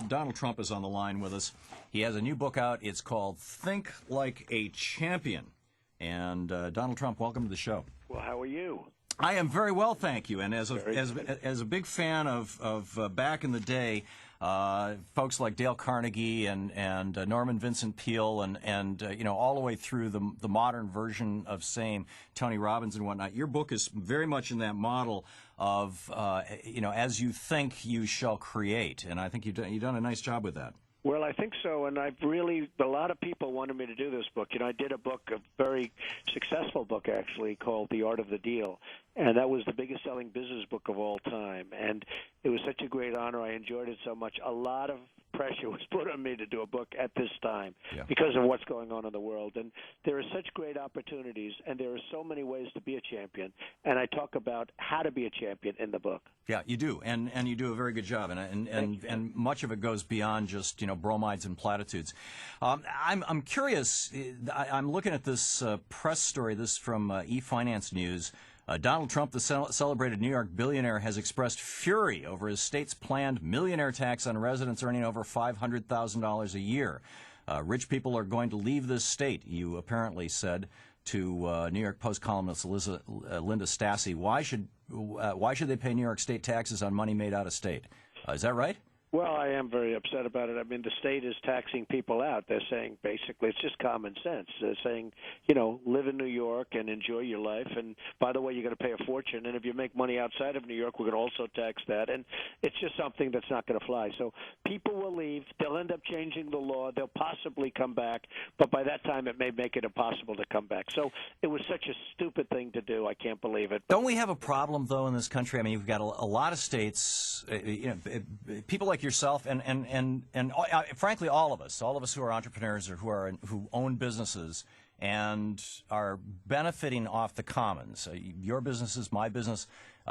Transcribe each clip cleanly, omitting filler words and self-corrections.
Donald Trump is on the line with us. He has a new book out. It's called Think Like a Champion. And Donald Trump, welcome to the show. Well, how are you? I am very well, thank you. And as a big fan of back in the day, folks like Dale Carnegie and Norman Vincent Peale and all the way through the modern version of same, Tony Robbins and whatnot. Your book is very much in that model of as you think, you shall create. And I think you've done a nice job with that. Well, I think so, and a lot of people wanted me to do this book. I did a very successful book, actually, called The Art of the Deal, and that was the biggest-selling business book of all time, and it was such a great honor. I enjoyed it so much. A lot of pressure was put on me to do a book at this time because of what's going on in the world, and there are such great opportunities, and there are so many ways to be a champion, and I talk about how to be a champion in the book. Yeah, you do, and you do a very good job, and much of it goes beyond just bromides and platitudes. I'm curious. I'm looking at this press story. This from eFinance News. Donald Trump, the celebrated New York billionaire, has expressed fury over his state's planned millionaire tax on residents earning over $500,000 a year. Rich people are going to leave this state, you apparently said to New York Post columnist Linda Stassi. Why should they pay New York state taxes on money made out of state? Is that right? Well, I am very upset about it. I mean, the state is taxing people out. They're saying basically it's just common sense. They're saying, live in New York and enjoy your life. And by the way, you're going to pay a fortune. And if you make money outside of New York, we're going to also tax that. And it's just something that's not going to fly. So people will leave. They'll end up changing the law. They'll possibly come back. But by that time, it may make it impossible to come back. So it was such a stupid thing to do. I can't believe it. Don't we have a problem, though, in this country? I mean, you've got a lot of states, people like yourself and frankly all of us who are entrepreneurs or who own businesses and are benefiting off the commons. Your businesses, my business,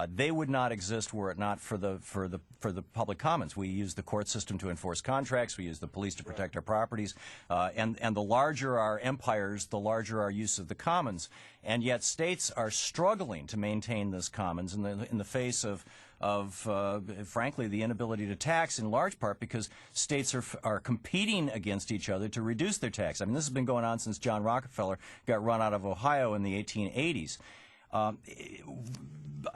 they would not exist were it not for the public commons. We use the court system to enforce contracts. We use the police to protect our properties. And the larger our empires, the larger our use of the commons. And yet states are struggling to maintain this commons in the face of frankly, the inability to tax, in large part because states are competing against each other to reduce their tax. I mean, this has been going on since John Rockefeller got run out of Ohio in the 1880s.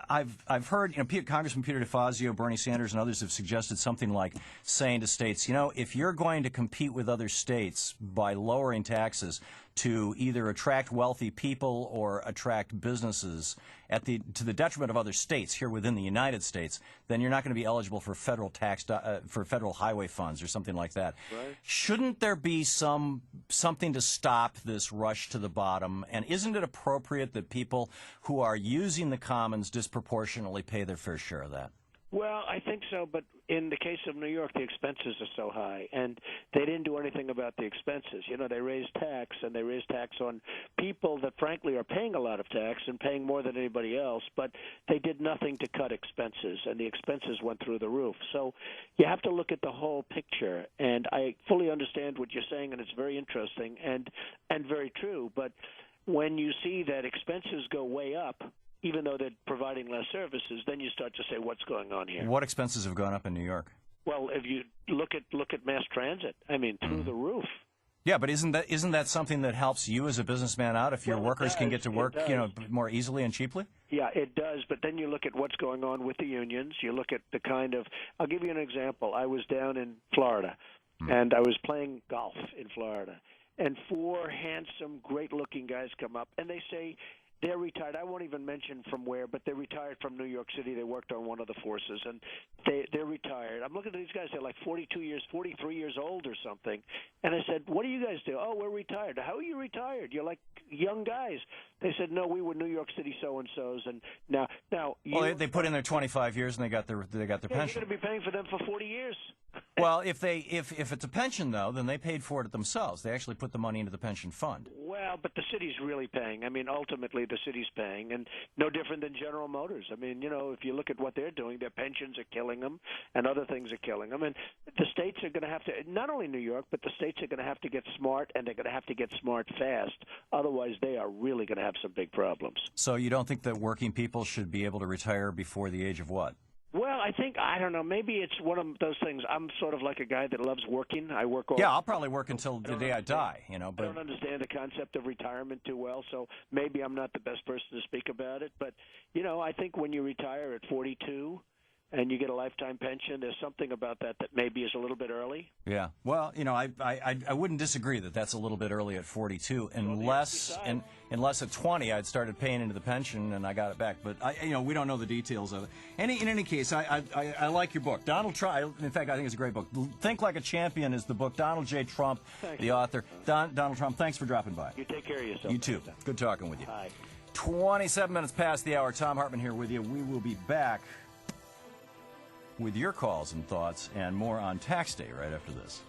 I've heard, Congressman Peter DeFazio, Bernie Sanders, and others have suggested something like saying to states, if you're going to compete with other states by lowering taxes to either attract wealthy people or attract businesses to the detriment of other states here within the United States, then you're not going to be eligible for federal tax for federal highway funds or something like that. Right. Shouldn't there be something to stop this rush to the bottom? And isn't it appropriate that people who are using the commons disproportionately pay their fair share of that? Well, I think so, but in the case of New York, the expenses are so high, and they didn't do anything about the expenses. They raised tax, and they raised tax on people that, frankly, are paying a lot of tax and paying more than anybody else, but they did nothing to cut expenses, and the expenses went through the roof. So you have to look at the whole picture, and I fully understand what you're saying, and it's very interesting and very true, but when you see that expenses go way up, even though they're providing less services, then you start to say, what's going on here? What expenses have gone up in New York? Well, if you look at mass transit, I mean, through the roof. Yeah, but isn't that something that helps you as a businessman out if your workers can get to work, more easily and cheaply? Yeah, it does. But then you look at what's going on with the unions. You look at the kind of – I'll give you an example. I was down in Florida, and I was playing golf in Florida, and four handsome, great-looking guys come up, and they say – they're retired. I won't even mention from where, but they're retired from New York City. They worked on one of the forces, and they're retired. I'm looking at these guys. They're like 42 years, 43 years old or something. And I said, what do you guys do? Oh, we're retired. How are you retired? You're like young guys. They said, no, we were New York City so-and-sos. And now well, they put in their 25 years, and they got their pension. You're going to be paying for them for 40 years. Well, if it's a pension, though, then they paid for it themselves. They actually put the money into the pension fund. Well, but the city's really paying. I mean, ultimately, the city's paying, and no different than General Motors. I mean, if you look at what they're doing, their pensions are killing them, and other things are killing them. And the states are going to have to, not only New York, but the states are going to have to get smart, and they're going to have to get smart fast. Otherwise, they are really going to have some big problems. So you don't think that working people should be able to retire before the age of what? Well, I don't know. Maybe it's one of those things. I'm sort of like a guy that loves working. I work all. Yeah, I'll probably work until the day I die. But I don't understand the concept of retirement too well, so maybe I'm not the best person to speak about it. But I think when you retire at 42 and you get a lifetime pension, there's something about that maybe is a little bit early. Yeah. Well, I wouldn't disagree that that's a little bit early at 42, unless at 20 I'd started paying into the pension and I got it back. But we don't know the details of it. In any case, I like your book, Donald Trump. In fact, I think it's a great book. Think Like a Champion is the book. Donald J. Trump, the author. Donald Trump, thanks for dropping by. You take care of yourself. You too. Good talking with you. Bye. 27 minutes past the hour. Thom Hartmann here with you. We will be back with your calls and thoughts and more on tax day right after this.